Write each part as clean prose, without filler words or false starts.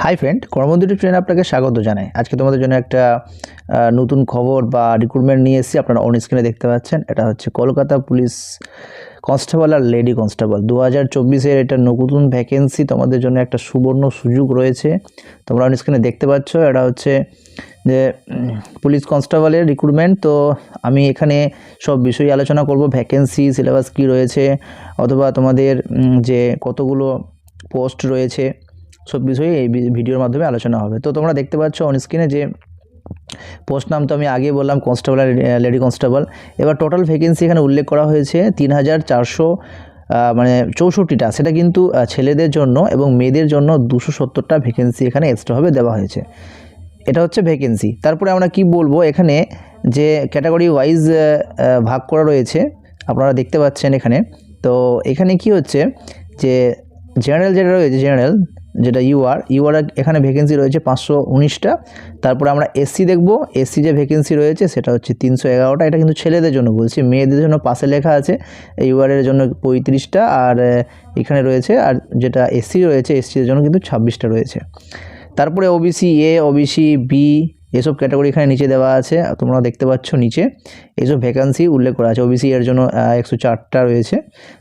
Hi friend, কর্মবন্ধু YouTube চ্যানেলে আপনাকে স্বাগত জানাই। আজকে তোমাদের জন্য একটা নতুন খবর বা রিক্রুটমেন্ট নিয়ে এসেছি। আপনারা অন স্ক্রিনে দেখতে পাচ্ছেন, এটা হচ্ছে কলকাতা পুলিশ কনস্টেবল আর লেডি কনস্টেবল 2024-এর এটা নতুন ভ্যাকেন্সি। তোমাদের জন্য একটা সুবর্ণ সুযোগ রয়েছে। তোমরা অন স্ক্রিনে দেখতে পাচ্ছ, এটা হচ্ছে যে পুলিশ কনস্টেবলের রিক্রুটমেন্ট। তো আমি এখানে সব বিষয়ে আলোচনা করব, ভ্যাকেন্সি, সিলেবাস কী রয়েছে, অথবা তোমাদের যে কতগুলো পোস্ট রয়েছে, সব বিষয়ে এই ভিডিওর মাধ্যমে আলোচনা হবে। তো তোমরা দেখতে পাচ্ছ অন স্ক্রিনে যে পোস্ট নাম তো আমি আগে বললাম, কনস্টেবল আর লেডি কনস্টেবল। এবার টোটাল ভ্যাকেন্সি এখানে উল্লেখ করা হয়েছে 3464টা, সেটা কিন্তু ছেলেদের জন্য, এবং মেয়েদের জন্য 270টা ভ্যাকেন্সি এখানে এক্সট্রাভাবে দেওয়া হয়েছে। এটা হচ্ছে ভ্যাকেন্সি। তারপরে আমরা কি বলবো, এখানে যে ক্যাটাগরি ওয়াইজ ভাগ করা রয়েছে আপনারা দেখতে পাচ্ছেন এখানে। তো এখানে কি হচ্ছে যে জেনারেল যেটা রয়েছে, জেনারেল যেটা ইউআর এখানে ভ্যাকেন্সি রয়েছে 519টা। তারপরে আমরা এসসি দেখব, এসসি যে ভ্যাকেন্সি রয়েছে সেটা হচ্ছে 311টা। এটা কিন্তু ছেলেদের জন্য বলছি, মেয়েদের জন্য পাশে লেখা আছে ইউআরের জন্য 35টা, আর এখানে রয়েছে, আর যেটা এসসি রয়েছে এসসির জন্য কিন্তু 26টা রয়েছে। তারপরে ওবিসি এ, ওবিসি বি, এসব ক্যাটাগরি এখানে নিচে দেওয়া আছে, তোমরা দেখতে পাচ্ছ নিচে এইসব ভ্যাকেন্সি উল্লেখ করা আছে। ওবিসি এর জন্য 104টা রয়েছে।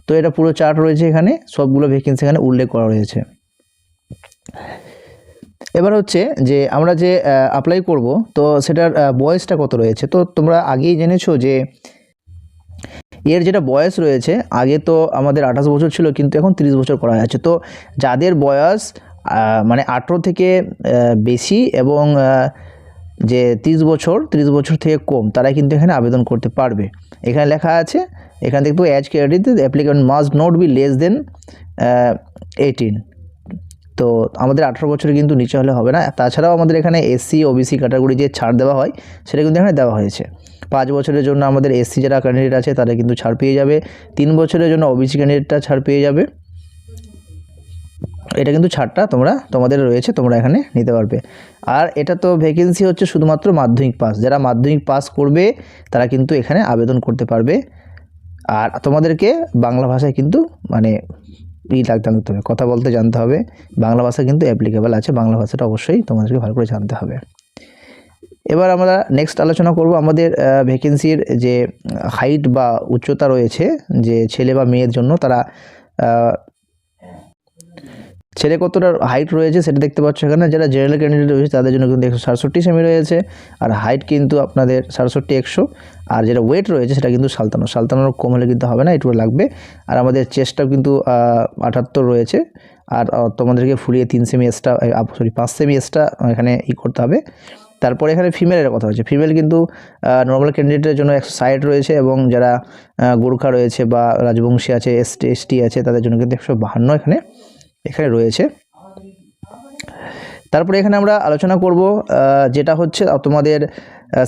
তো এটা পুরো চার্ট রয়েছে এখানে, সবগুলো ভ্যাকেন্সি এখানে উল্লেখ করা রয়েছে। এবার হচ্ছে যে আমরা যে অ্যাপ্লাই করব, তো সেটার বয়সটা কত রয়েছে। তো তোমরা আগেই জেনেছো যে এর যেটা বয়স রয়েছে, আগে তো আমাদের 28 বছর ছিল, কিন্তু এখন 30 বছর করা হয়েছে। তো যাদের বয়স মানে 18 থেকে বেশি এবং যে 30 বছর থেকে কম, তারা কিন্তু এখানে আবেদন করতে পারবে। এখানে লেখা আছে, এখানে দেখবো এজ ক্যাটাগরিতে applicant must not be less than 18। তো আমাদের 18 বছরের কিন্তু নিচে হলে হবে না। তাছাড়াও আমাদের এখানে এসসি ওবিসি ক্যাটাগরি যে ছাড় দেওয়া হয় সেটা কিন্তু এখানে দেওয়া হয়েছে। 5 বছরের জন্য আমাদের এসসি যারা ক্যান্ডিডেট আছে তারা কিন্তু ছাড় পেয়ে যাবে। 3 বছরের জন্য ওবিসি ক্যান্ডিডেটটা ছাড় পেয়ে যাবে। এটা কিন্তু ছাড়টা তোমাদের রয়েছে, তোমরা এখানে নিতে পারবে। আর এটা তো ভ্যাকেন্সি হচ্ছে শুধুমাত্র মাধ্যমিক পাস, যারা মাধ্যমিক পাস করবে তারা কিন্তু এখানে আবেদন করতে পারবে। আর তোমাদেরকে বাংলা ভাষায় কিন্তু মানে জানতে হবে, কথা বলতে জানতে হবে। বাংলা ভাষা কিন্তু অ্যাপ্লিকেবল আছে, বাংলা ভাষাটা অবশ্যই তোমাদেরকে ভালো করে জানতে হবে। এবার আমরা নেক্সট আলোচনা করব আমাদের ভ্যাকেন্সির যে হাইট বা উচ্চতা রয়েছে, যে ছেলে বা মেয়ের জন্য তারা ছেলে কতটা হাইট রয়েছে সেটা দেখতে পাচ্ছ এখানে। যারা জেনারেল ক্যান্ডিডেট রয়েছে তাদের জন্য কিন্তু 167 সেমি রয়েছে, আর হাইট কিন্তু আপনাদের 67-100। আর যেটা ওয়েট রয়েছে সেটা কিন্তু 57 কম হলে কিন্তু হবে না, এটুকু লাগবে। আর আমাদের চেস্টটাও কিন্তু 78 রয়েছে। আর তোমাদেরকে ফুলিয়ে 3 সেমি এক্সট্রা, 5 সেমি এক্সট্রা এখানে করতে হবে। তারপরে এখানে ফিমেলের কথা হচ্ছে, ফিমেল কিন্তু নর্মাল ক্যান্ডিডেটের জন্য 160 রয়েছে, এবং যারা গোর্খা রয়েছে বা রাজবংশী আছে, এসটি আছে, তাদের জন্য কিন্তু 152 এখানে রয়েছে। তারপরে এখানে আমরা আলোচনা করব যেটা হচ্ছে তোমাদের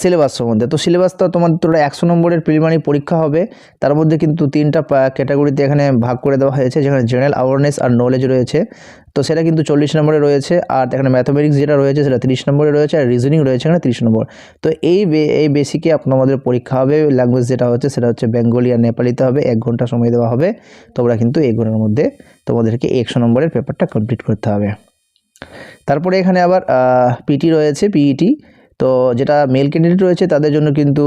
সিলেবাস সম্বন্ধে। তো সিলেবাসটা তোমাদের 100 নম্বরের প্রিলিমিনারি পরীক্ষা হবে, তার মধ্যে কিন্তু 3টা ক্যাটাগরিতে এখানে ভাগ করে দেওয়া হয়েছে, যেখানে জেনারেল অ্যাওয়ারনেস আর নলেজ রয়েছে, তো সেটা কিন্তু 40 নম্বরে রয়েছে। আর এখানে ম্যাথমেটিক্স যেটা রয়েছে সেটা 30 নম্বরে রয়েছে, আর রিজনিং রয়েছে এখানে 30 নম্বর। তো এই বেসিকে আপনাদের পরীক্ষা হবে। ল্যাঙ্গুয়েজ যেটা হচ্ছে সেটা হচ্ছে বেঙ্গলি আর নেপালিতে হবে। 1 ঘন্টা সময় দেওয়া হবে। তোমরা কিন্তু এই ঘন্টার মধ্যে তোমাদেরকে 100 নম্বরের পেপারটা কমপ্লিট করতে হবে। তারপরে এখানে আবার পিটি রয়েছে, পিইটি। তো যেটা মেল ক্যান্ডিডেট রয়েছে তাদের জন্য কিন্তু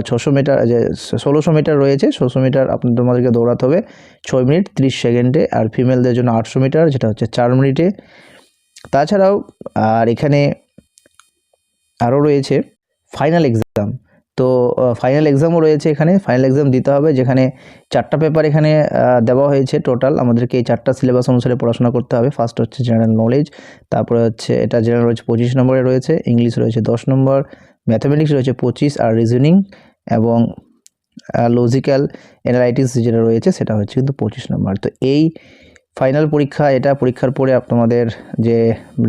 600 মিটার, যে 1600 মিটার রয়েছে। 1600 মিটার তোমাদেরকে দৌড়াতে হবে 6 মিনিট 30 সেকেন্ডে। আর ফিমেলদের জন্য 800 মিটার, যেটা হচ্ছে 4 মিনিটে। তাছাড়াও আর এখানে আরও রয়েছে ফাইনাল এক্সাম। তো ফাইনাল এক্সামও রয়েছে এখানে, ফাইনাল এক্সাম দিতে হবে, যেখানে 4টা পেপার এখানে দেওয়া হয়েছে। টোটাল আমাদেরকে এই 4টা সিলেবাস অনুসারে পড়াশোনা করতে হবে। ফার্স্ট হচ্ছে জেনারেল নলেজ, তারপরে হচ্ছে এটা জেনারেল রয়েছে 25 নম্বরে রয়েছে, ইংলিশ রয়েছে 10 নম্বর, ম্যাথামেটিক্স রয়েছে 25, আর রিজনিং এবং লজিক্যাল অ্যানালাইটিক্স যেটা রয়েছে সেটা হচ্ছে কিন্তু 25 নম্বর। তো এই ফাইনাল পরীক্ষা, এটা পরীক্ষার পরে আপনাদের যে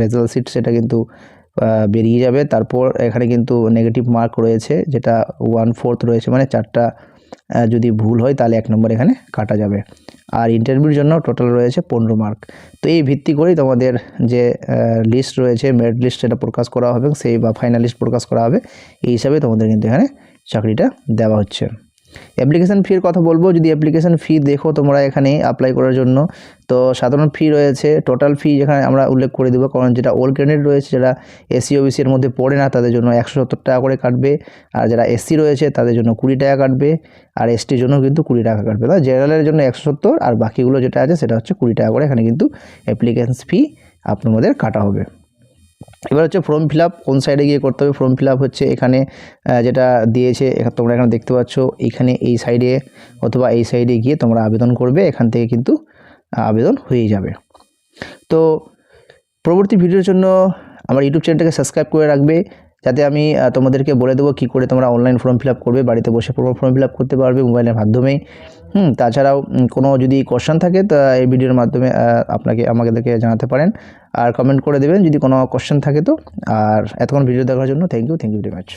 রেজাল্ট শিট সেটা কিন্তু বেরিয়ে যাবে। তারপর এখানে কিন্তু নেগেটিভ মার্ক রয়েছে, যেটা 1/4 রয়েছে, মানে 4টা যদি ভুল হয় তাহলে 1 নম্বর এখানে কাটা যাবে। আর ইন্টারভিউর জন্য টোটাল রয়েছে 15 মার্ক। তো এই ভিত্তি করেই তোমাদের যে লিস্ট রয়েছে, মেরিট লিস্ট, সেটা প্রকাশ করা হবে, সেই বা ফাইনাল লিস্ট প্রকাশ করা হবে। এই হিসাবে তোমাদের কিন্তু এখানে চাকরিটা দেওয়া হচ্ছে। অ্যাপ্লিকেশান ফির কথা বলবো। যদি অ্যাপ্লিকেশান ফি দেখো তোমরা এখানে অ্যাপ্লাই করার জন্য, তো সাধারণ ফি রয়েছে, টোটাল ফি যেখানে আমরা উল্লেখ করে দেবো, কারণ যেটা ওল্ড ক্যান্ডিডেট রয়েছে, যারা এসসি ওবিসি এর মধ্যে পড়ে না, তাদের জন্য 170 টাকা করে কাটবে, আর যারা এসসি রয়েছে তাদের জন্য 20 টাকা কাটবে, আর এসটির জন্য কিন্তু 20 টাকা কাটবে। তো জেনারেলের জন্য 170, আর বাকিগুলো যেটা আছে সেটা হচ্ছে 20 টাকা করে এখানে কিন্তু অ্যাপ্লিকেশান ফি আপনাদের কাটা হবে। এবার হচ্ছে ফর্ম ফিল আপ কোন সাইডে গিয়ে করতে হবে। ফর্ম ফিল আপ হচ্ছে এখানে যেটা দিয়েছে তোমরা এখানে দেখতে পাচ্ছ, এখানে এই সাইডে অথবা এই সাইডে গিয়ে তোমরা আবেদন করবে, এখান থেকে কিন্তু আবেদন হয়ে যাবে। তো পরবর্তী ভিডিওর জন্য আমার ইউটিউব চ্যানেলটাকে সাবস্ক্রাইব করে রাখবে, যাতে আমি তোমাদেরকে বলে দেবো কী করে তোমরা অনলাইন ফর্ম ফিল আপ করবে, বাড়িতে বসে ফর্ম ফিল আপ করতে পারবে মোবাইলের মাধ্যমেই। তাছাড়াও কোনো যদি কোশ্চেন থাকে তা এই ভিডিওর মাধ্যমে আমাদেরকে জানাতে পারেন, আর কমেন্ট করে দেবেন যদি কোনো কোশ্চেন থাকে তো। আর এতক্ষণ ভিডিও দেখার জন্য থ্যাংক ইউ ভেরি মাচ।